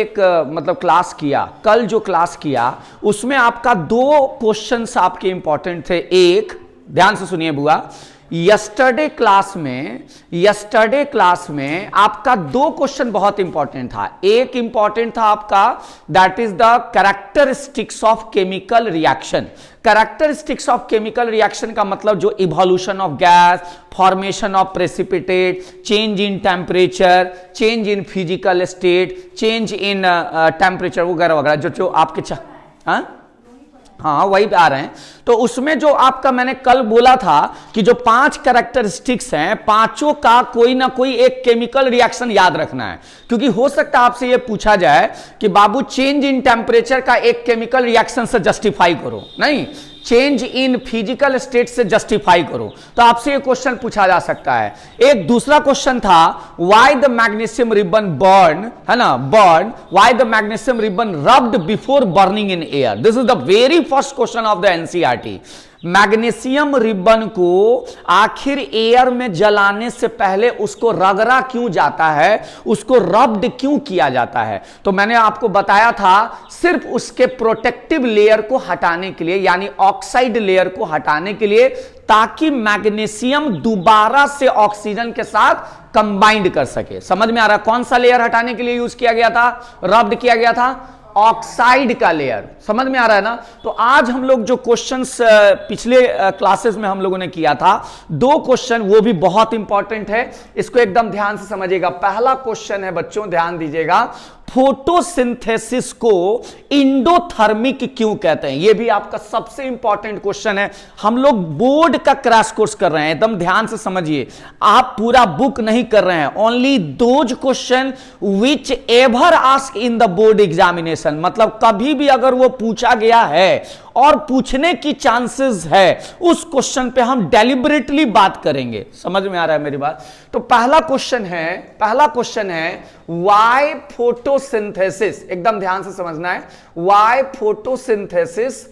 एक मतलब क्लास किया, कल जो क्लास किया उसमें आपका दो क्वेश्चंस आपके इंपॉर्टेंट थे। एक, ध्यान से सुनिए बुआ, यस्टरडे क्लास में आपका दो क्वेश्चन बहुत इंपॉर्टेंट था। एक इंपॉर्टेंट था आपका, that is the characteristics of chemical reaction. Characteristics of chemical reaction का मतलब जो evolution of gas, formation of precipitate, change in temperature, change in physical state, change in temperature वगैरह वगैरह जो आपके हाँ वही आ रहे हैं। तो उसमें जो आपका मैंने कल बोला था कि जो 5 कैरेक्टरिस्टिक्स हैं, पांचों का कोई ना कोई एक केमिकल रिएक्शन याद रखना है। क्योंकि हो सकता है आपसे ये पूछा जाए कि बाबू चेंज इन टेम्परेचर का एक केमिकल रिएक्शन से जस्टिफाई करो, नहीं चेंज इन फिजिकल स्टेट से जस्टिफाई करो। तो आपसे ये क्वेश्चन पूछा जा सकता है। एक दूसरा क्वेश्चन था, why the magnesium ribbon burn, है ना, burn, why the magnesium ribbon rubbed before burning in air. This is the very first question of the NCERT. Magnesium ribbon को आखिर एयर में जलाने से पहले उसको रगड़ा क्यों जाता है, उसको रब्ड क्यों किया जाता है? तो मैंने आपको बताया था सिर्फ उसके प्रोटेक्टिव लेयर को हटाने के लिए, यानी ऑक्साइड लेयर को हटाने के लिए, ताकि मैग्नीशियम दोबारा से ऑक्सीजन के साथ कंबाइंड कर सके। समझ में आ रहा है कौन सा लेयर हटाने के लिए यूज किया गया था, रब्ड किया गया था? ऑक्साइड का लेयर। समझ में आ रहा है ना? तो आज हम लोग जो क्वेश्चंस पिछले क्लासेस में हम लोगों ने किया था, दो क्वेश्चन वो भी बहुत इंपॉर्टेंट है, इसको एकदम ध्यान से समझिएगा। पहला क्वेश्चन है बच्चों, ध्यान दीजिएगा, फोटोसिंथेसिस को इंडोथर्मिक क्यों कहते हैं? यह भी आपका सबसे इंपॉर्टेंट क्वेश्चन है। हम लोग बोर्ड का क्रैश कोर्स कर रहे हैं, एकदम ध्यान से समझिए। आप पूरा बुक नहीं कर रहे हैं, only those question which ever ask in the board examination. मतलब कभी भी अगर वो पूछा गया है और पूछने की चांसेस है, उस क्वेश्चन पे हम डेलिबरेटली बात करेंगे। समझ में आ रहा है मेरी बात? तो पहला क्वेश्चन है व्हाई फोटोसिंथेसिस, एकदम ध्यान से समझना है। Why photosynthesis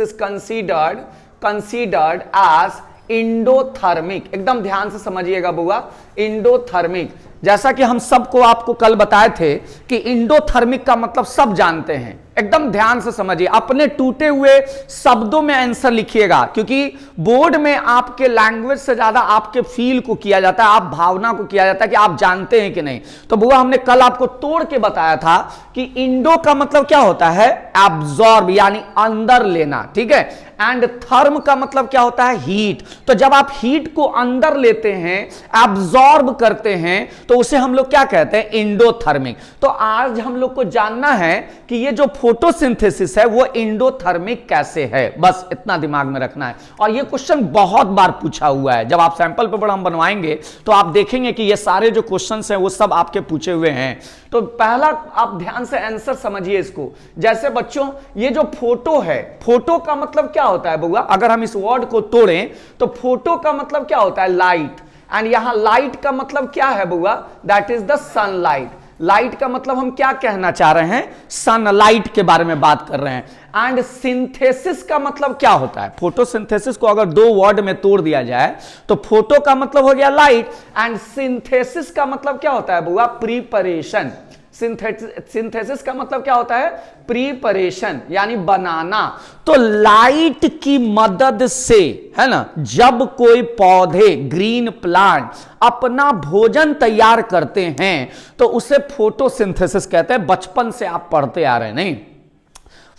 is considered as endothermic. एकदम ध्यान से समझिएगा बुआ, इंडोथर्मिक। जैसा कि हम सबको आपको कल बताए थे कि इंडोथर्मिक का मतलब सब जानते हैं। एकदम ध्यान से समझिए, अपने टूटे हुए शब्दों में आंसर लिखिएगा, क्योंकि बोर्ड में आपके लैंग्वेज से ज्यादा आपके फील को किया जाता है, आप भावना को किया जाता है कि आप जानते हैं कि नहीं। तो बुआ हमने कल आपको तोड़ के बताया था कि इंडो का मतलब क्या होता है, एब्जॉर्ब यानी अंदर लेना, ठीक है। एंड थर्म का मतलब क्या होता है, हीट। तो जब आप हीट को अंदर लेते हैं, एब्जॉर्ब करते हैं, तो उसे हम लोग क्या कहते हैं, इंडोथर्मिक। तो आज हम लोग को जानना है कि ये जो फोटोसिंथेसिस है वो इंडोथर्मिक कैसे है, बस इतना दिमाग में रखना है। और ये क्वेश्चन बहुत बार पूछा हुआ है। जब आप सैंपल पेपर हम बनवाएंगे तो आप देखेंगे कि ये सारे जो क्वेश्चंस हैं वो सब आपके पूछे हुए हैं। तो पहला आप ध्यान से आंसर समझिए इसको। जैसे बच्चों ये जो फोटो है, फोटो का मतलब क्या होता है बुआ? अगर हम इस वर्ड को तोड़ें तो फोटो का मतलब क्या होता है, लाइट। एंड यहां लाइट का मतलब क्या है बुआ? That is the sunlight. Light का मतलब हम क्या कहना चाह रहे हैं, सनलाइट के बारे में बात कर रहे हैं। एंड सिंथेसिस का मतलब क्या होता है? फोटोसिंथेसिस को अगर दो वर्ड में तोड़ दिया जाए तो फोटो का मतलब हो गया लाइट, एंड सिंथेसिस का मतलब क्या होता है बुआ? प्रिपरेशन। सिंथेसिस का मतलब क्या होता है, प्रिपरेशन यानी बनाना। तो लाइट की मदद से, है ना, जब कोई पौधे, ग्रीन प्लांट अपना भोजन तैयार करते हैं तो उसे फोटोसिंथेसिस कहते हैं। बचपन से आप पढ़ते आ रहे हैं, नहीं?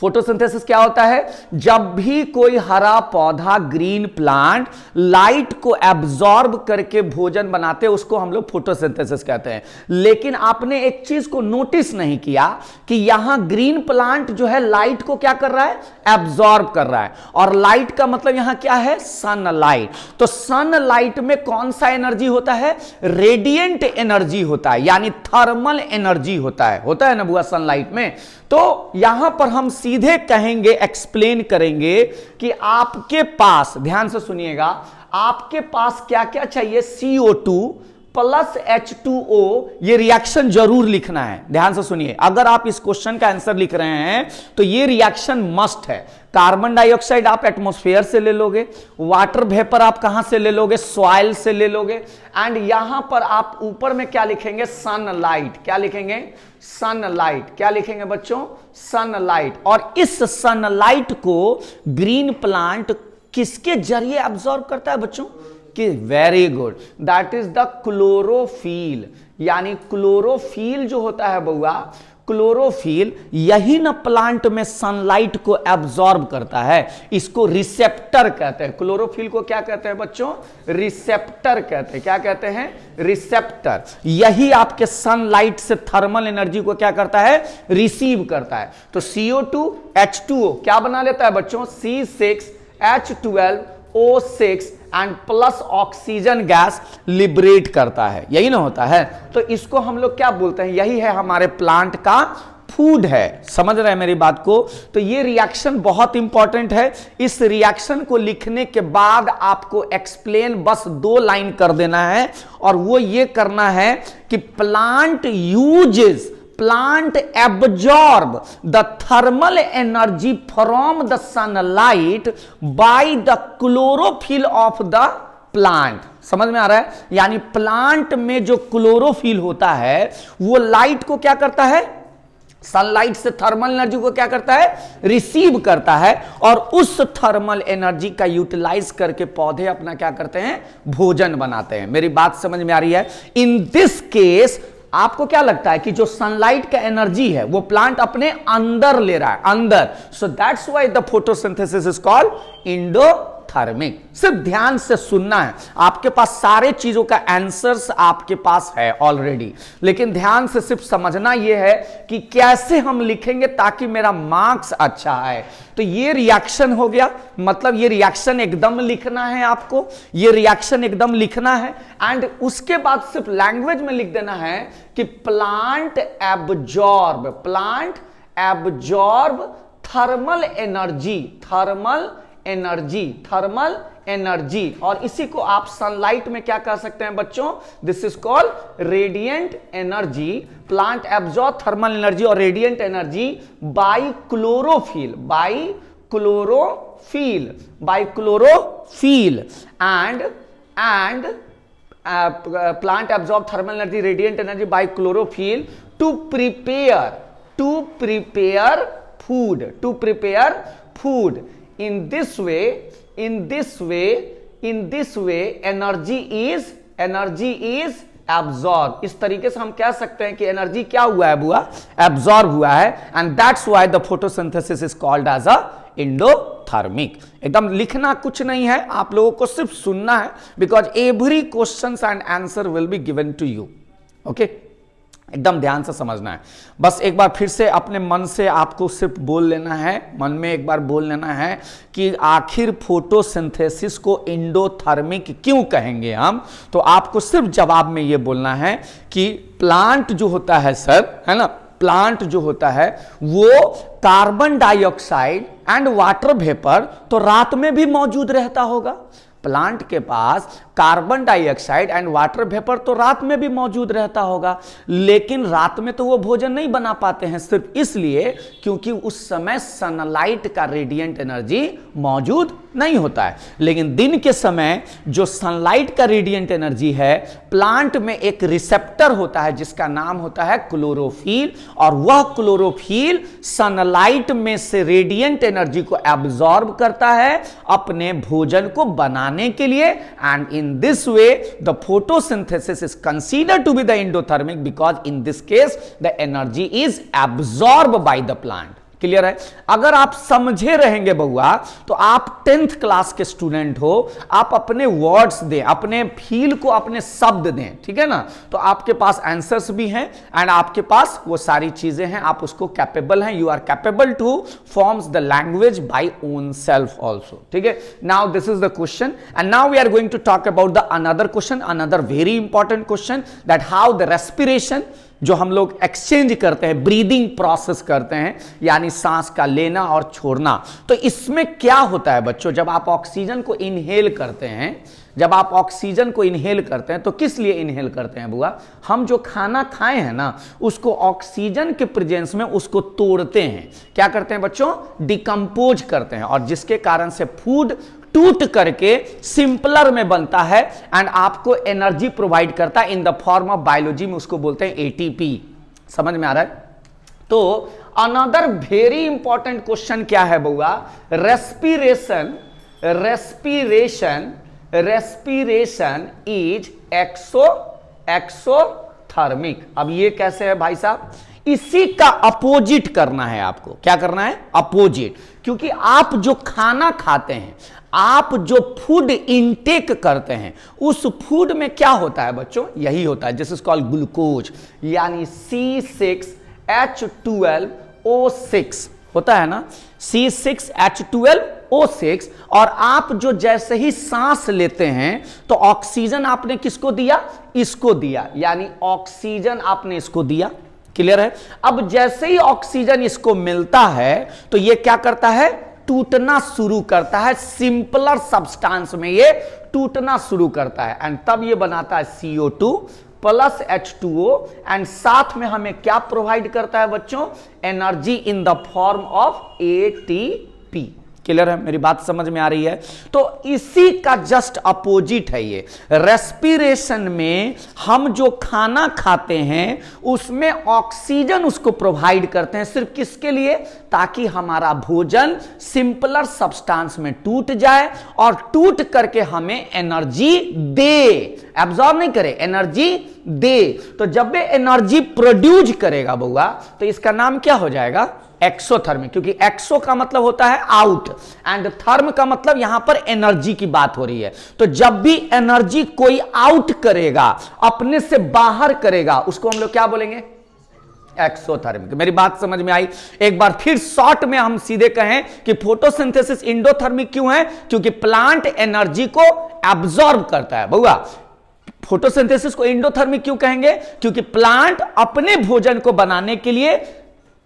फोटोसिंथेसिस क्या होता है? जब भी कोई हरा पौधा, ग्रीन प्लांट लाइट को एब्जॉर्ब करके भोजन बनाते हैं, उसको हम लोग फोटोसिंथेसिस कहते हैं। लेकिन आपने एक चीज को नोटिस नहीं किया कि यहां ग्रीन प्लांट जो है लाइट को क्या कर रहा है, एब्जॉर्ब कर रहा है। और लाइट का मतलब यहां क्या है, सनलाइट। तो सनलाइट में कौन सा एनर्जी होता है, रेडिएंट एनर्जी होता है, यानी थर्मल एनर्जी होता है ना बुआ सनलाइट में। तो यहां पर हम सीधे कहेंगे, एक्सप्लेन करेंगे कि आपके पास, ध्यान से सुनिएगा, आपके पास क्या क्या चाहिए, CO2 प्लस H2O, ये रिएक्शन जरूर लिखना है, ध्यान से सुनिए। अगर आप इस क्वेश्चन का आंसर लिख रहे हैं तो ये रिएक्शन मस्ट है। कार्बन डाइऑक्साइड आप एटमॉस्फेयर से ले लोगे, वाटर वेपर आप कहां से ले लोगे, सॉइल से ले लोगे, एंड यहां पर आप ऊपर में क्या लिखेंगे, सनलाइट। क्या लिखेंगे, सनलाइट। क्या लिखेंगे बच्चों, सनलाइट। और इस सनलाइट को ग्रीन प्लांट किसके जरिए एब्जॉर्ब करता है बच्चों, कि very good, that is the chlorophyll. यानी क्लोरोफिल जो होता है बउआ, क्लोरोफिल यही ना प्लांट में सनलाइट को एब्जॉर्ब करता है, इसको रिसेप्टर कहते हैं। क्लोरोफिल को क्या कहते हैं बच्चों, रिसेप्टर कहते हैं। क्या कहते हैं, रिसेप्टर। यही आपके सनलाइट से थर्मल एनर्जी को क्या करता है, रिसीव करता है। तो CO2 H2O क्या बना लेता है बच्चों, C6H12O6 and plus oxygen gas liberate करता है, यही ना होता है। तो इसको हम लोग क्या बोलते हैं, यही है हमारे प्लांट का फूड है। समझ रहे हैं मेरी बात को। तो ये रिएक्शन बहुत इंपॉर्टेंट है। इस रिएक्शन को लिखने के बाद आपको एक्सप्लेन बस 2 लाइन कर देना है, और वो ये करना है कि plant absorb the thermal energy from the sunlight by the chlorophyll of the plant। समझ में आ रहा है, यानी प्लांट में जो क्लोरोफिल होता है वो लाइट को क्या करता है, सनलाइट से थर्मल एनर्जी को क्या करता है, रिसीव करता है, और उस थर्मल एनर्जी का यूटिलाइज करके पौधे अपना क्या करते हैं, भोजन बनाते हैं। मेरी बात समझ में आ रही है। इन दिस केस आपको क्या लगता है कि जो सनलाइट का एनर्जी है वो प्लांट अपने अंदर ले रहा है, अंदर। So that's why the photosynthesis is called endothermic. सिर्फ ध्यान से सुनना है, आपके पास सारे चीजों का आंसर्स आपके पास है ऑलरेडी, लेकिन ध्यान से सिर्फ समझना यह है कि कैसे हम लिखेंगे ताकि मेरा मार्क्स अच्छा आए। तो ये रिएक्शन हो गया, मतलब ये रिएक्शन एकदम लिखना है आपको, ये रिएक्शन एकदम लिखना है। एंड उसके बाद सिर्फ लैंग्वेज में लिख देना है कि प्लांट एब्जॉर्ब थर्मल एनर्जी, और इसी को आप सनलाइट में क्या कह सकते हैं बच्चों, this is called radiant energy. Plant absorb thermal energy और radiant energy by chlorophyll and plant absorb thermal energy, radiant energy by chlorophyll to prepare food. In this way energy is absorb। इस तरीके से हम कह सकते हैं कि energy क्या हुआ है बुआ, एब्जॉर्ब हुआ है, and that's why the photosynthesis is called as a endothermic. एकदम लिखना कुछ नहीं है, आप लोगों को सिर्फ सुनना है, because every question and answer will be given to you. Okay, एकदम ध्यान से समझना है। बस एक बार फिर से अपने मन से आपको सिर्फ बोल लेना है, मन में एक बार बोल लेना है कि आखिर फोटोसिंथेसिस को इंडोथर्मिक क्यों कहेंगे हम। तो आपको सिर्फ जवाब में ये बोलना है कि प्लांट जो होता है सर, है ना, प्लांट जो होता है वो carbon dioxide and water vapour तो रात में भी मौजूद रहता होगा। प्लांट के पास carbon dioxide and water vapour तो रात में भी मौजूद रहता होगा, लेकिन रात में तो वो भोजन नहीं बना पाते हैं, सिर्फ इसलिए क्योंकि उस समय सनलाइट का रेडिएंट एनर्जी मौजूद नहीं होता है। लेकिन दिन के समय जो सनलाइट का रेडिएंट एनर्जी है, प्लांट में एक रिसेप्टर होता है जिसका नाम होता है क्लोरोफिल, और वह क्लोरोफिल सनलाइट में से रेडिएंट एनर्जी को एब्जॉर्ब करता है अपने भोजन को बनाने के लिए। And in this way the photosynthesis is considered to be the endothermic because in this case the energy is absorbed by the plant। Clear है। अगर आप समझे रहेंगे बउआ तो आप 10th क्लास के स्टूडेंट हो, आप अपने वर्ड्स दें, अपने फील को अपने शब्द दें, ठीक है ना, तो आपके पास आंसर्स भी हैं एंड आपके पास वो सारी चीजें हैं, आप उसको कैपेबल हैं, you are capable to forms the language by own self also. ठीक है, now this is the question and now we are going to talk about the another question, another very important question, that how the respiration जो हम लोग exchange करते हैं, breathing process करते हैं, यानी सांस का लेना और छोड़ना, तो इसमें क्या होता है बच्चों, जब आप ऑक्सीजन को इनहेल करते हैं जब आप ऑक्सीजन को इनहेल करते हैं तो किस लिए इनहेल करते हैं बुआ? हम जो खाना खाए हैं ना, उसको ऑक्सीजन के प्रेजेंस में उसको तोड़ते हैं। क्या करते हैं बच्चों? डिकम्पोज करते हैं, और जिसके कारण से फूड टूट करके सिंपलर में बनता है एंड आपको एनर्जी प्रोवाइड करता है in the form of biology में उसको बोलते हैं एटीपी। समझ में आ रहा है? तो अनदर वेरी इंपॉर्टेंट क्वेश्चन क्या है बउआ? Respiration is exothermic. अब ये कैसे है भाई साहब? इसी का अपोजिट करना है आपको। क्या करना है? अपोजिट। क्योंकि आप जो खाना खाते हैं, आप जो फूड इनटेक करते हैं, उस फूड में क्या होता है बच्चों? यही होता है, दिस इज कॉल्ड ग्लूकोज, यानी C6H12O6 होता है ना, C6H12O6। और आप जो जैसे ही सांस लेते हैं तो ऑक्सीजन आपने किसको दिया? इसको दिया, यानी ऑक्सीजन आपने इसको दिया। क्लियर है? अब जैसे ही ऑक्सीजन इसको मिलता है तो ये क्या करता है? टूटना शुरू करता है, सिंपलर सब्सटेंस में ये टूटना शुरू करता है, एंड तब ये बनाता है CO2 प्लस H2O, एंड साथ में हमें क्या प्रोवाइड करता है बच्चों? Energy in the form of ATP। Clear है? मेरी बात समझ में आ रही है? तो इसी का जस्ट अपोजिट है ये। रेस्पिरेशन में हम जो खाना खाते हैं उसमें ऑक्सीजन उसको प्रोवाइड करते हैं, सिर्फ किसके लिए? ताकि हमारा भोजन सिंपलर सब्सटेंस में टूट जाए और टूट करके हमें एनर्जी दे, एब्जॉर्ब नहीं करे, एनर्जी दे। तो जब ये एनर्जी प्रोड्यूस करेगा बउआ, तो इसका नाम क्या हो जाएगा? एक्सोथर्मिक। क्योंकि एक्सो का मतलब होता है आउट एंड थर्म का मतलब यहां पर एनर्जी की बात हो रही है। तो जब भी एनर्जी कोई आउट करेगा, अपने से बाहर करेगा, उसको हम लोग क्या बोलेंगे? एक्सोथर्मिक। मेरी बात समझ में आई? एक बार फिर शॉर्ट में हम सीधे कहें कि फोटोसिंथेसिस इंडोथर्मिक क्यों है? क्योंकि प्लांट एनर्जी को एब्जॉर्ब करता है। बउआ, फोटोसिंथेसिस को इंडोथर्मिक क्यों कहेंगे? क्योंकि प्लांट अपने भोजन को बनाने के लिए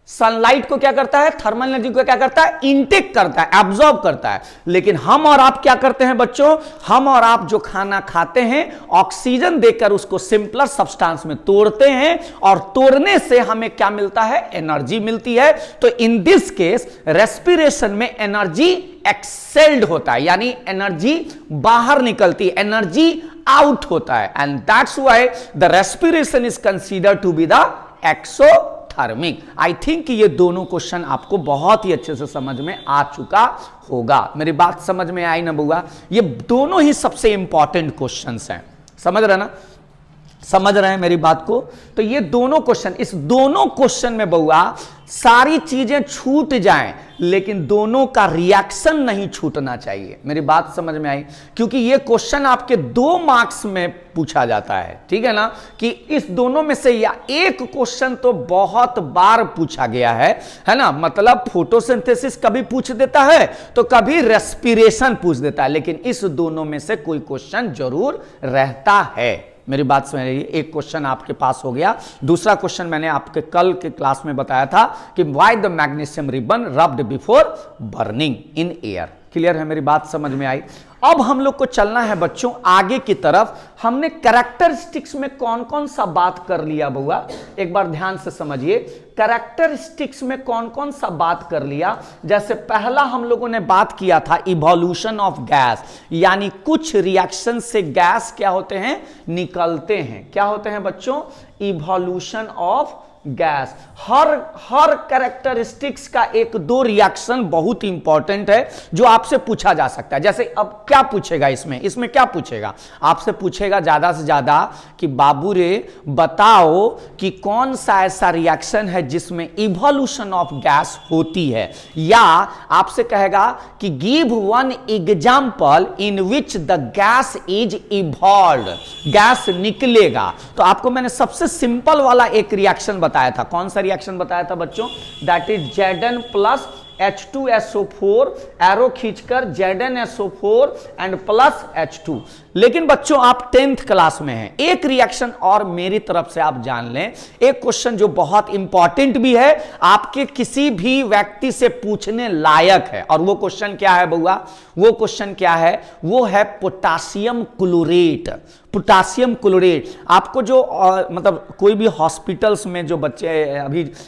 सनलाइट को क्या करता है? थर्मल एनर्जी को क्या करता है? इनटेक करता है, एब्जॉर्ब करता है। लेकिन हम और आप क्या करते हैं बच्चों? हम और आप जो खाना खाते हैं, ऑक्सीजन देकर उसको सिंपलर सब्सटेंस में तोड़ते हैं, और तोड़ने से हमें क्या मिलता है? एनर्जी मिलती है। तो इन दिस केस रेस्पिरेशन में एनर्जी एक्सेल्ड होता है, यानी एनर्जी बाहर निकलती है, एनर्जी आउट होता है, and that's why the respiration is considered to be the exothermic. I think ये दोनों क्वेश्चन आपको बहुत ही अच्छे से समझ में आ चुका होगा। मेरी बात समझ में आई ना बुआ? ये दोनों ही सबसे इंपॉर्टेंट क्वेश्चंस हैं। समझ रहे ना? समझ रहे हैं मेरी बात को? तो ये दोनों क्वेश्चन, इस दोनों क्वेश्चन में बउआ सारी चीजें छूट जाएं, लेकिन दोनों का रिएक्शन नहीं छूटना चाहिए। मेरी बात समझ में आई? क्योंकि ये क्वेश्चन आपके 2 मार्क्स में पूछा जाता है, ठीक है ना? कि इस दोनों में से या एक क्वेश्चन तो बहुत बार पूछा गया है ना? मतलब फोटोसिंथेसिस कभी पूछ देता है तो कभी रेस्पिरेशन पूछ देता है, लेकिन इस दोनों में से कोई क्वेश्चन जरूर रहता है। मेरी बात समझ रही है? एक क्वेश्चन आपके पास हो गया। दूसरा क्वेश्चन मैंने आपके कल के क्लास में बताया था कि why the magnesium ribbon rubbed before burning in air. Clear है? मेरी बात समझ में आई? अब हम लोग को चलना है बच्चों आगे की तरफ। हमने कैरेक्टरिस्टिक्स में कौन कौन सा बात कर लिया बउआ? एक बार ध्यान से समझिए, कैरेक्टरिस्टिक्स में कौन कौन सा बात कर लिया। जैसे पहला हम लोगों ने बात किया था इवोल्यूशन ऑफ गैस, यानी कुछ रिएक्शन से गैस क्या होते हैं? निकलते हैं। क्या होते हैं बच्चों? Evolution of gas. Her characteristics का 1-2 रिएक्शन बहुत इंपॉर्टेंट है जो आपसे पूछा जा सकता है। जैसे अब क्या पूछेगा इसमें क्या पूछेगा? आपसे पूछेगा ज्यादा से ज्यादा कि बाबू रे बताओ कि कौन सा ऐसा रिएक्शन है जिसमें इवोल्यूशन ऑफ गैस होती है, या आपसे कहेगा कि give one example in which the gas is evolved, gas निकलेगा। तो आपको मैंने सबसे सिंपल वाला एक रिएक्शन बताया था। कौन सा रिएक्शन बताया था बच्चों? That is Zn plus H2SO4, arrow खींचकर ZnSO4 एंड प्लस H2। लेकिन बच्चों आप 10th क्लास में हैं, एक रिएक्शन और मेरी तरफ से आप जान लें, एक क्वेश्चन जो बहुत इंपॉर्टेंट भी है, आपके किसी भी व्यक्ति से पूछने लायक है, और वो क्वेश्चन क्या है बउआ? वो क्वेश्चन क्या है? वो है पोटासियम क्लोरेट। पोटासियम क्लोरेट आपको जो मतलब कोई भी हॉस्पिटल्स में जो बच्चे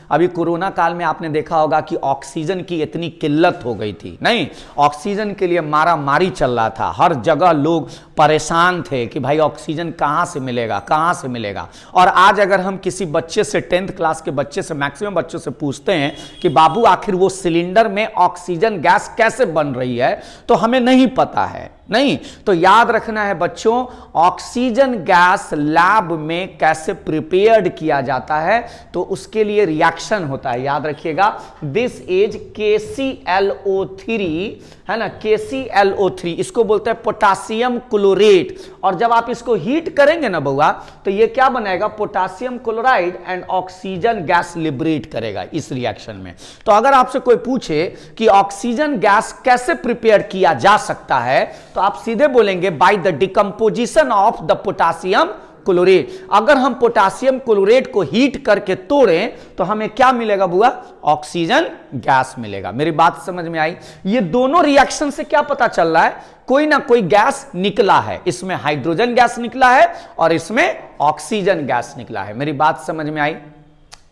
अभी कोरोना काल में आपने देखा होगा कि ऑक्सीजन की इतनी किल्लत हो गई थी, नहीं, ऑक्सीजन के लिए मारा मारी चल रहा था, हर जगह लोग परेशान थे कि भाई ऑक्सीजन कहां से मिलेगा, कहां से मिलेगा। और आज अगर हम किसी बच्चे से 10th क्लास के बच्चे से, मैक्सिमम बच्चों से पूछते हैं कि बाबू आखिर वो सिलेंडर में ऑक्सीजन गैस कैसे बन रही है, तो हमें नहीं पता है। नहीं, तो याद रखना है बच्चों, ऑक्सीजन गैस लैब में कैसे प्रिपेयर्ड किया जाता है, तो उसके लिए रिएक्शन होता है, याद रखिएगा। दिस इज KClO3, है ना, KClO3, इसको बोलते हैं पोटासियम क्लोरेट। और जब आप इसको हीट करेंगे ना बउआ, तो ये क्या बनाएगा? Potassium chloride and oxygen gas liberate करेगा इस रिएक्शन में। तो अगर आपसे कोई पूछे कि ऑक्सीजन गैस कैसे प्रिपेयर किया जा सकता है, तो आप सीधे बोलेंगे by the decomposition of the potassium chlorate. अगर हम पोटासियम क्लोरेट को हीट करके तोड़ें तो हमें क्या मिलेगा बुआ? ऑक्सीजन गैस मिलेगा। मेरी बात समझ में आई? ये दोनों रिएक्शन से क्या पता चल रहा है? कोई ना कोई गैस निकला है, इसमें हाइड्रोजन गैस निकला है और इसमें ऑक्सीजन गैस निकला है। मेरी बात समझ में आई?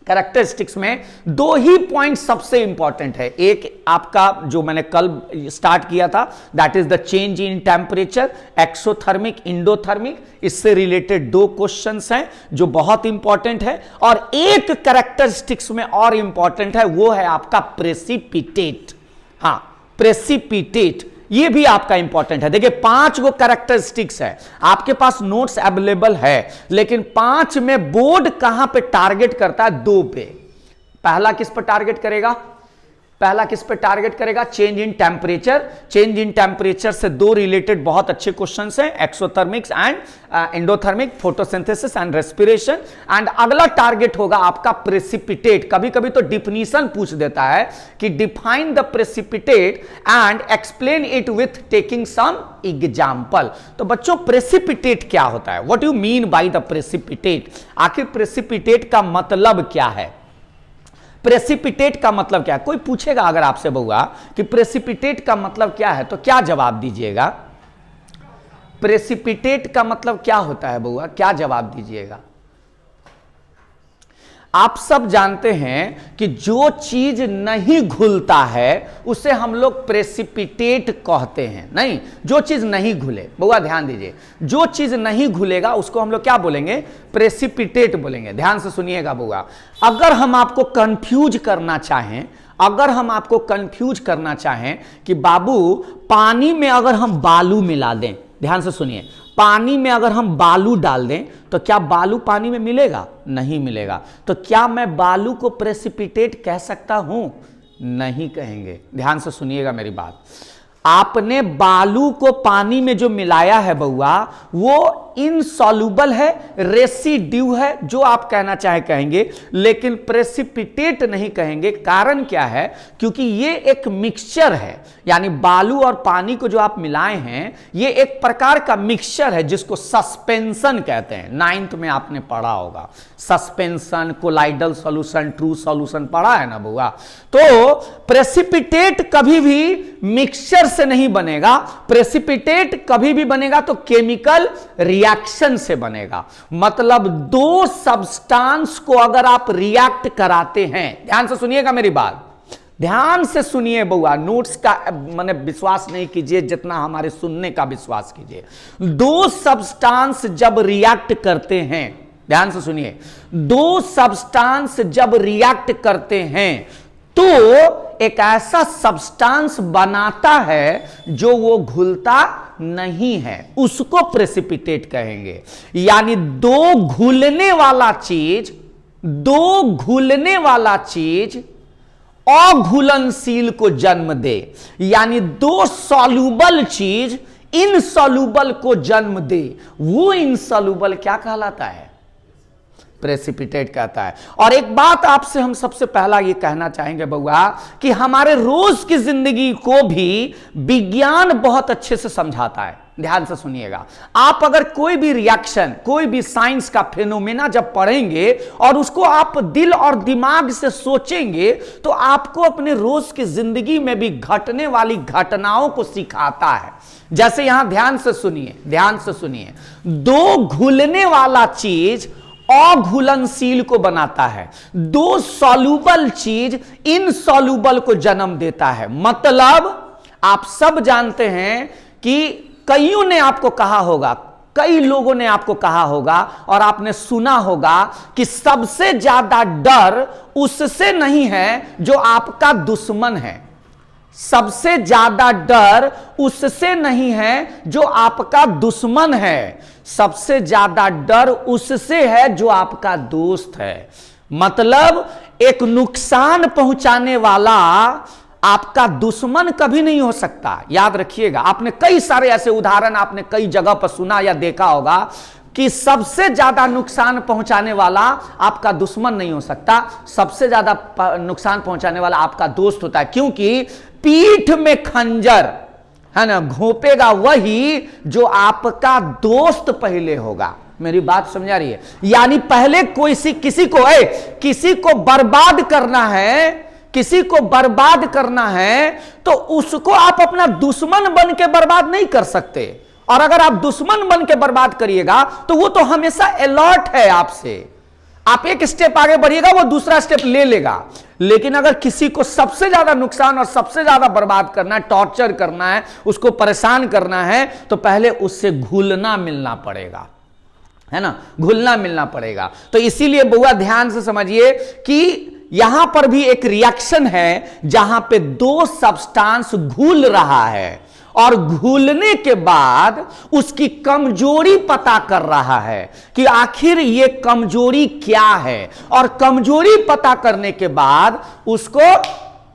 कैरेक्टरिस्टिक्स में दो ही पॉइंट सबसे इंपॉर्टेंट है। एक आपका जो मैंने कल स्टार्ट किया था, that is the change in temperature, exothermic, endothermic, इससे रिलेटेड दो क्वेश्चंस हैं जो बहुत इंपॉर्टेंट है। और एक कैरेक्टरिस्टिक्स में और इंपॉर्टेंट है, वो है आपका प्रेसिपिटेट। हां, प्रेसिपिटेट, ये भी आपका इंपॉर्टेंट है। देखिए 5 गो कैरेक्टरिस्टिक्स है, आपके पास नोट्स अवेलेबल है, लेकिन 5 में बोर्ड कहां पे टारगेट करता है? 2 पे। पहला किस पर टारगेट करेगा? पहला किस पे टारगेट करेगा? Change in temperature. Change in temperature से दो रिलेटेड बहुत अच्छे क्वेश्चंस हैं, exothermics and endothermic, photosynthesis and respiration. And अगला टारगेट होगा आपका प्रेसिपिटेट। कभी कभी तो डिफिनीशन पूछ देता है कि define the precipitate and explain it with taking some example. तो बच्चों प्रेसिपिटेट क्या होता है? What you mean by the precipitate? आखिर प्रेसिपिटेट का मतलब क्या है? प्रेसिपिटेट का मतलब क्या है? कोई पूछेगा अगर आपसे बउआ कि प्रेसिपिटेट का मतलब क्या है, तो क्या जवाब दीजिएगा? प्रेसिपिटेट का मतलब क्या होता है बउआ? क्या जवाब दीजिएगा? आप सब जानते हैं कि जो चीज नहीं घुलता है उसे हम लोग प्रेसिपिटेट कहते हैं। नहीं, जो चीज नहीं घुले, बउआ ध्यान दीजिए, जो चीज नहीं घुलेगा उसको हम लोग क्या बोलेंगे? प्रेसिपिटेट बोलेंगे। ध्यान से सुनिएगा बउआ, अगर हम आपको कंफ्यूज करना चाहें, अगर हम आपको कंफ्यूज करना चाहें कि बाबू पानी में अगर हम बालू मिला दें, ध्यान से सुनिए, पानी में अगर हम बालू डाल दें तो क्या बालू पानी में मिलेगा? नहीं मिलेगा। तो क्या मैं बालू को प्रेसिपिटेट कह सकता हूं? नहीं कहेंगे। ध्यान से सुनिएगा मेरी बात। आपने बालू को पानी में जो मिलाया है बउआ, वो इनसॉल्युबल है, रेसिड्यू है, जो आप कहना चाहे कहेंगे, लेकिन प्रेसिपिटेट नहीं कहेंगे। कारण क्या है? क्योंकि ये एक मिक्सचर है, यानी बालू और पानी को जो आप मिलाए हैं ये एक प्रकार का मिक्सचर है जिसको सस्पेंशन कहते हैं। 9th में आपने पढ़ा होगा suspension, colloidal solution, true solution पढ़ा है ना बउआ। तो प्रेसिपिटेट कभी भी मिक्सचर से नहीं बनेगा, प्रेसिपिटेट कभी भी बनेगा तो केमिकल रिएक्शन से बनेगा। मतलब दो सब्सटेंस को अगर आप रिएक्ट कराते हैं, ध्यान से सुनिएगा मेरी बात, ध्यान से सुनिए बउआ, नोट्स का माने विश्वास नहीं कीजिए जितना हमारे सुनने का विश्वास कीजिए। दो सब्सटेंस जब रिएक्ट करते हैं, ध्यान से सुनिए, दो सब्सटेंस जब रिएक्ट करते हैं तो एक ऐसा सब्सटेंस बनाता है जो वो घुलता नहीं है, उसको प्रेसिपिटेट कहेंगे। यानी दो घुलने वाला चीज अघुलनशील को जन्म दे, यानी दो सॉल्युबल चीज इनसॉल्युबल को जन्म दे, वो इनसॉल्युबल क्या कहलाता है? प्रेसिपिटेट कहता है। और एक बात आपसे हम सबसे पहला ये कहना चाहेंगे बउआ कि हमारे रोज की जिंदगी को भी विज्ञान बहुत अच्छे से समझाता है। ध्यान से सुनिएगा, आप अगर कोई भी रिएक्शन, कोई भी साइंस का फेनोमेना जब पढ़ेंगे और उसको आप दिल और दिमाग से सोचेंगे तो आपको अपने रोज की जिंदगी में भी घटने वाली घटनाओं को सिखाता है। जैसे यहां ध्यान से सुनिए, ध्यान से सुनिए, दो घुलने वाला चीज अघुलनशील को बनाता है, दो सॉल्युबल चीज इनसॉल्युबल को जन्म देता है। मतलब आप सब जानते हैं कि कईयों ने आपको कहा होगा, कई लोगों ने आपको कहा होगा और आपने सुना होगा कि सबसे ज्यादा डर उससे नहीं है जो आपका दुश्मन है। सबसे ज्यादा डर उससे नहीं है जो आपका दुश्मन है, सबसे ज्यादा डर उससे है जो आपका दोस्त है। मतलब एक नुकसान पहुंचाने वाला आपका दुश्मन कभी नहीं हो सकता। याद रखिएगा, आपने कई सारे ऐसे उदाहरण आपने कई जगह पर सुना या देखा होगा कि सबसे ज्यादा नुकसान पहुंचाने वाला आपका दुश्मन नहीं हो सकता, सबसे ज्यादा नुकसान पहुंचाने वाला आपका दोस्त होता है। क्योंकि पीठ में खंजर है ना घोंपेगा वही जो आपका दोस्त पहले होगा। मेरी बात समझा रही है? यानी पहले किसी को बर्बाद करना है, किसी को बर्बाद करना है तो उसको आप अपना दुश्मन बन के बर्बाद नहीं कर सकते। और अगर आप दुश्मन बन के बर्बाद करिएगा तो वो तो हमेशा अलर्ट है आपसे, आप एक स्टेप आगे बढ़िएगा वो दूसरा स्टेप ले लेगा। लेकिन अगर किसी को सबसे ज्यादा नुकसान और सबसे ज्यादा बर्बाद करना है, टॉर्चर करना है, उसको परेशान करना है, तो पहले उससे घुलना मिलना पड़ेगा, है ना, घुलना मिलना पड़ेगा। तो इसीलिए बउआ ध्यान से समझिए कि यहां पर भी एक रिएक्शन है जहां पे दो सब्सटेंस घुल रहा है और घुलने के बाद उसकी कमजोरी पता कर रहा है कि आखिर ये कमजोरी क्या है, और कमजोरी पता करने के बाद उसको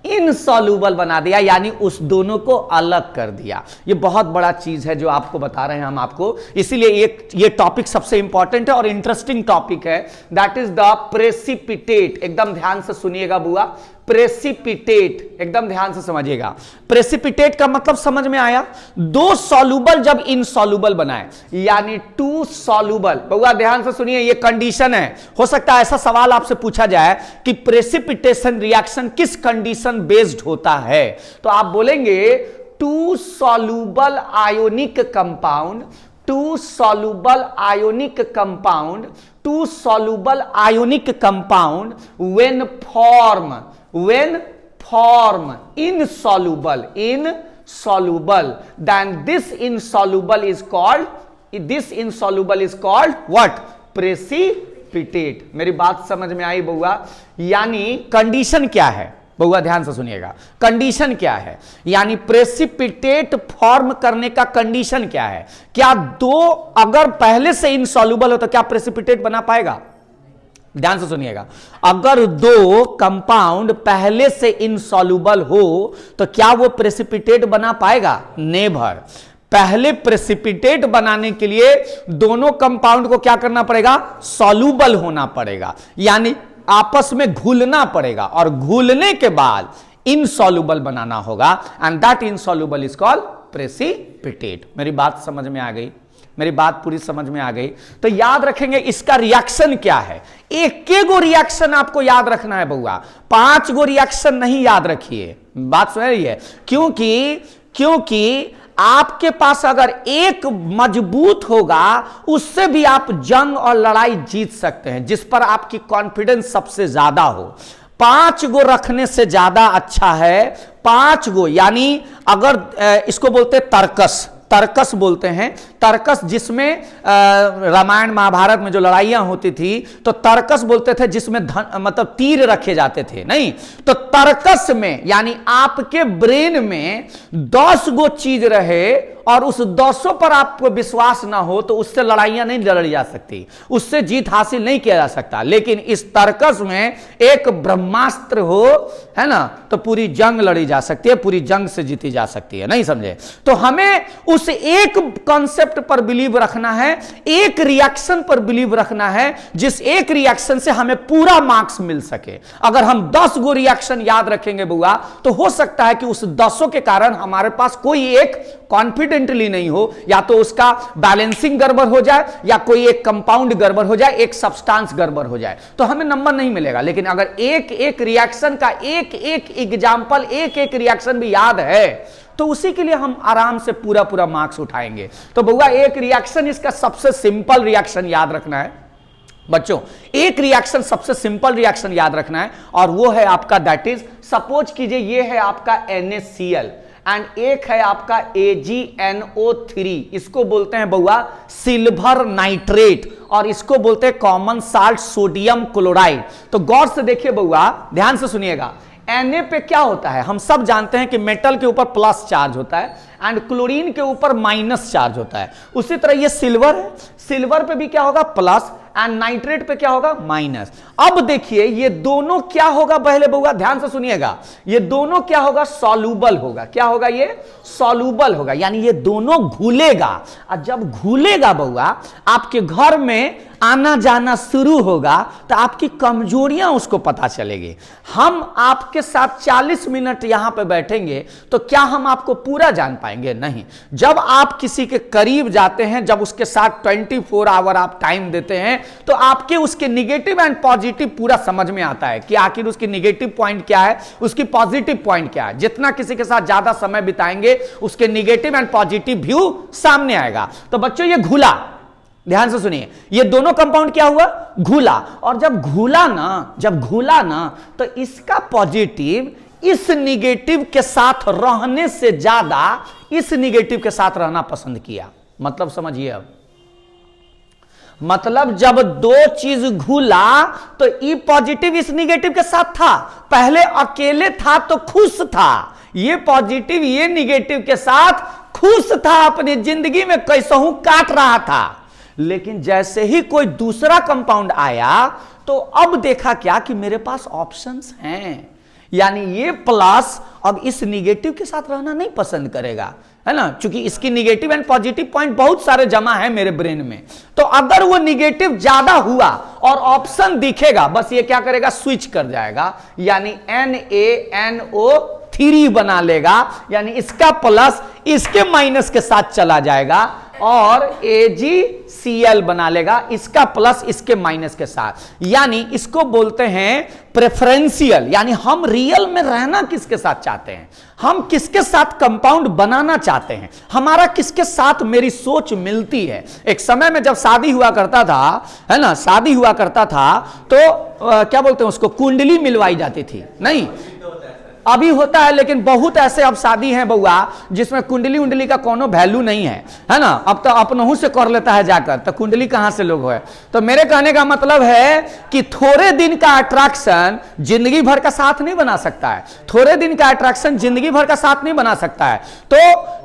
इनसॉल्युबल बना दिया, यानी उस दोनों को अलग कर दिया। ये बहुत बड़ा चीज है जो आपको बता रहे हैं हम आपको, इसीलिए ये टॉपिक सबसे इंपॉर्टेंट है और इंटरेस्टिंग टॉपिक है। That is the precipitate. एकदम ध्यान से सुनिएगा बुआ, प्रेसिपिटेट एकदम ध्यान से समझिएगा। प्रेसिपिटेट का मतलब समझ में आया? दो सॉल्युबल जब इनसॉल्युबल बनाए, यानी टू सॉल्युबल। बउआ ध्यान से सुनिए, ये कंडीशन है। हो सकता है ऐसा सवाल आपसे पूछा जाए कि प्रेसिपिटेशन रिएक्शन किस कंडीशन बेस्ड होता है, तो आप बोलेंगे two soluble ionic compound, two soluble ionic compound, two soluble ionic compound when form insoluble, then this insoluble is called what? Precipitate। मेरी बात समझ में आई बउआ? यानी कंडीशन क्या है बउआ, ध्यान से सुनिएगा, कंडीशन क्या है, यानी प्रेसिपिटेट फॉर्म करने का कंडीशन क्या है? क्या दो अगर पहले से इनसॉल्युबल हो तो क्या प्रेसिपिटेट बना पाएगा? ध्यान से सुनिएगा, अगर दो कंपाउंड पहले से इनसॉल्युबल हो तो क्या वो प्रेसिपिटेट बना पाएगा? नेवर। पहले प्रेसिपिटेट बनाने के लिए दोनों कंपाउंड को क्या करना पड़ेगा? सॉल्युबल होना पड़ेगा, यानी आपस में घुलना पड़ेगा, और घुलने के बाद इनसॉल्युबल बनाना होगा, and that insoluble is called precipitate. मेरी बात समझ में आ गई? मेरी बात पूरी समझ में आ गई? तो याद रखेंगे इसका रिएक्शन क्या है। एक गो रिएक्शन आपको याद रखना है बउआ, 5 गो रिएक्शन नहीं याद रखिए। बात सुन रही है? क्योंकि आपके पास अगर एक मजबूत होगा उससे भी आप जंग और लड़ाई जीत सकते हैं, जिस पर आपकी कॉन्फिडेंस सबसे ज्यादा हो। 5 गो रखने से ज्यादा अच्छा है 5 गो, यानी अगर इसको बोलते तर्कस बोलते हैं, तर्कस जिसमें रामायण महाभारत में जो लड़ाइयां होती थी तो तर्कस बोलते थे, जिसमें मतलब तीर रखे जाते थे। नहीं तो तर्कस में यानी आपके ब्रेन में 10 गो चीज रहे और उस 10 पर आपको विश्वास ना हो तो उससे लड़ाइयां नहीं लड़ी जा सकती, उससे जीत हासिल नहीं किया जा सकता। लेकिन इस तर्कस में एक ब्रह्मास्त्र हो, है ना, तो पूरी जंग लड़ी जा सकती है, पूरी जंग से जीती जा सकती है। नहीं समझे? तो हमें उस एक कॉन्सेप्ट कॉन्सेप्ट पर बिलीव रखना है, एक रिएक्शन पर बिलीव रखना है, जिस एक रिएक्शन से हमें पूरा मार्क्स मिल सके। अगर हम 10 गो रिएक्शन याद रखेंगे बुआ, तो हो सकता है कि उस 10 के कारण हमारे पास कोई एक कॉन्फिडेंटली नहीं हो, या तो उसका बैलेंसिंग गड़बड़ हो जाए, या कोई एक कंपाउंड गड़बड़ हो जाए, एक सब्सटेंस गड़बड़ हो जाए, तो हमें नंबर नहीं मिलेगा। लेकिन अगर एक एक रिएक्शन का एक एक एग्जांपल, एक एक रिएक्शन भी याद है, तो उसी के लिए हम आराम से पूरा पूरा मार्क्स उठाएंगे। तो बुआ एक रिएक्शन, इसका सबसे सिंपल रिएक्शन याद रखना है बच्चों, एक रिएक्शन सबसे सिंपल रिएक्शन याद रखना है, और वो है आपका, दैट इज, सपोज कीजिए ये है आपका NaCl एंड एक है आपका AgNO3, इसको बोलते हैं बउआ सिल्वर नाइट्रेट, और इसको बोलते हैं कॉमन साल्ट सोडियम क्लोराइड। तो गौर से देखिए बउआ, ध्यान से सुनिएगा, Na पे क्या होता है, हम सब जानते हैं कि मेटल के ऊपर प्लस चार्ज होता है एंड क्लोरीन के ऊपर माइनस चार्ज होता है। उसी तरह ये सिल्वर है, सिल्वर पे भी क्या होगा, प्लस, एंड नाइट्रेट पे क्या होगा, माइनस। अब देखिए ये दोनों क्या होगा, पहले बउआ ध्यान से सुनिएगा, ये दोनों क्या होगा, सॉल्यूबल होगा। क्या होगा, ये सॉल्यूबल होगा, यानी ये दोनों घुलेगा। और जब घुलेगा बउआ, आपके घर में आना जाना शुरू होगा, तो आपकी कमजोरियां उसको पता चलेगी। हम आपके साथ 40 मिनट यहां पे बैठेंगे, तो क्या हम आपको पूरा जान पाएंगे? नहीं। जब आप किसी के करीब जाते हैं, जब उसके साथ 24 आवर आप टाइम देते हैं, तो आपके उसके निगेटिव एंड पॉजिटिव पूरा समझ में आता है कि आखिर उसकी निगेटिव पॉइंट क्या है, उसकी पॉजिटिव पॉइंट क्या है। जितना किसी के साथ ज्यादा समय बिताएंगे, उसके निगेटिव एंड पॉजिटिव व्यू सामने आएगा। तो बच्चों ये घुला, ध्यान से सुनिए, ये दोनों कंपाउंड क्या हुआ, घुला। और जब घुला ना, तो इसका पॉजिटिव इस निगेटिव के साथ रहने से ज्यादा इस निगेटिव के साथ रहना पसंद किया। मतलब समझिए, अब मतलब जब दो चीज घुला, तो ई पॉजिटिव इस निगेटिव के साथ था, पहले अकेले था तो खुश था, ये पॉजिटिव ये निगेटिव के साथ खुश था, अपनी जिंदगी में कैसहू काट रहा था। लेकिन जैसे ही कोई दूसरा कंपाउंड आया, तो अब देखा क्या कि मेरे पास ऑप्शंस हैं, यानी ये प्लस अब इस निगेटिव के साथ रहना नहीं पसंद करेगा, है ना, क्योंकि इसकी निगेटिव एंड पॉजिटिव पॉइंट बहुत सारे जमा है मेरे ब्रेन में। तो अगर वो निगेटिव ज्यादा हुआ और ऑप्शन दिखेगा, बस ये क्या करेगा, स्विच कर जाएगा, यानी NaNO3 बना लेगा, यानी इसका प्लस इसके माइनस के साथ चला जाएगा, और AgCl बना लेगा, इसका प्लस इसके माइनस के साथ। यानी इसको बोलते हैं प्रेफरेंशियल, यानी हम रियल में रहना किसके साथ चाहते हैं, हम किसके साथ कंपाउंड बनाना चाहते हैं, हमारा किसके साथ मेरी सोच मिलती है। एक समय में जब शादी हुआ करता था, है ना, शादी हुआ करता था, तो क्या बोलते हैं उसको, कुंडली मिलवाई जाती थी। नहीं, अभी होता है, लेकिन बहुत ऐसे अब शादी हैं बउआ जिसमें कुंडली उंडली का कोनो वैल्यू नहीं है ना। अब तो अपनहू से कर लेता है जाकर, तो कुंडली कहां से लोग है। तो मेरे कहने का मतलब है कि थोड़े दिन का अट्रैक्शन जिंदगी भर का साथ नहीं बना सकता है, थोड़े दिन का अट्रैक्शन जिंदगी भर का साथ नहीं बना सकता है। तो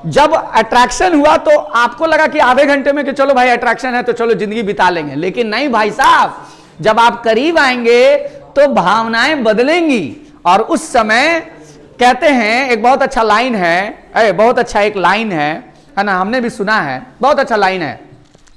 जब अट्रैक्शन हुआ, तो आपको लगा कि आधे घंटे में कि चलो भाई अट्रैक्शन है तो चलो जिंदगी बिता लेंगे, लेकिन नहीं भाई साहब, जब आप करीब आएंगे तो भावनाएं बदलेंगी। और उस समय कहते हैं, एक बहुत अच्छा लाइन है, बहुत अच्छा एक लाइन है ना, हमने भी सुना है, बहुत अच्छा लाइन है।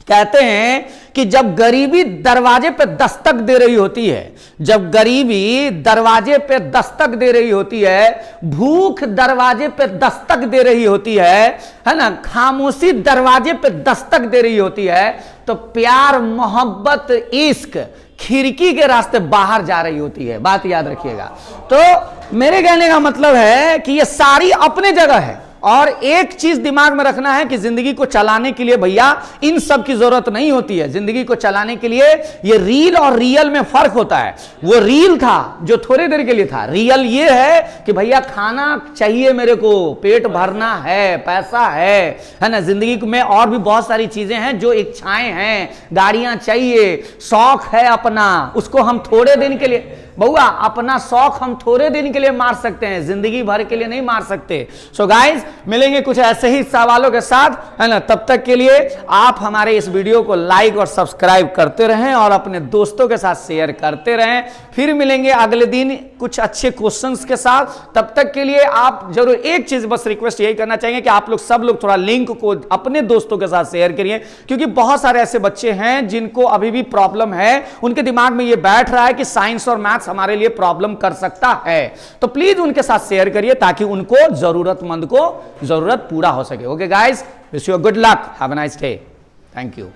कहते हैं कि जब गरीबी दरवाजे पे दस्तक दे रही होती है, जब गरीबी दरवाजे पे दस्तक दे रही होती है, भूख दरवाजे पे दस्तक दे रही होती है ना, खामोशी दरवाजे पे दस्तक दे रही होती है, तो प्यार मोहब्बत इश्क खिड़की के रास्ते बाहर जा रही होती है। बात याद रखिएगा। तो मेरे कहने का मतलब है कि ये सारी अपने जगह है, और एक चीज दिमाग में रखना है कि जिंदगी को चलाने के लिए भैया इन सब की जरूरत नहीं होती है। जिंदगी को चलाने के लिए ये रील और रियल में फर्क होता है। वो रील था जो थोड़ी देर के लिए था, रियल ये है कि भैया खाना चाहिए मेरे को, पेट भरना है, पैसा है ना, जिंदगी में और भी बहुत सारी चीजें हैं जो इच्छाएं हैं, गाड़ियां चाहिए, शौक है अपना, उसको हम थोड़े दिन के लिए बउआ अपना शौक हम थोड़े दिन के लिए मार सकते हैं, जिंदगी भर के लिए नहीं मार सकते। सो गाइज मिलेंगे कुछ ऐसे ही सवालों के साथ, है ना। तब तक के लिए आप हमारे इस वीडियो को लाइक और सब्सक्राइब करते रहें और अपने दोस्तों के साथ शेयर करते रहें। फिर मिलेंगे अगले दिन कुछ अच्छे क्वेश्चंस के साथ। तब तक के लिए आप जरूर एक चीज बस रिक्वेस्ट यही करना चाहेंगे कि आप लोग सब लोग थोड़ा लिंक को अपने दोस्तों के साथ शेयर करिए, क्योंकि बहुत सारे ऐसे बच्चे हैं जिनको अभी भी प्रॉब्लम है, उनके दिमाग में ये बैठ रहा है कि साइंस और मैथ्स हमारे लिए प्रॉब्लम कर सकता है। तो प्लीज उनके साथ शेयर करिए ताकि उनको जरूरतमंद को जरूरत पूरा हो सके। Okay guys, wish you good luck, have a nice day, thank you.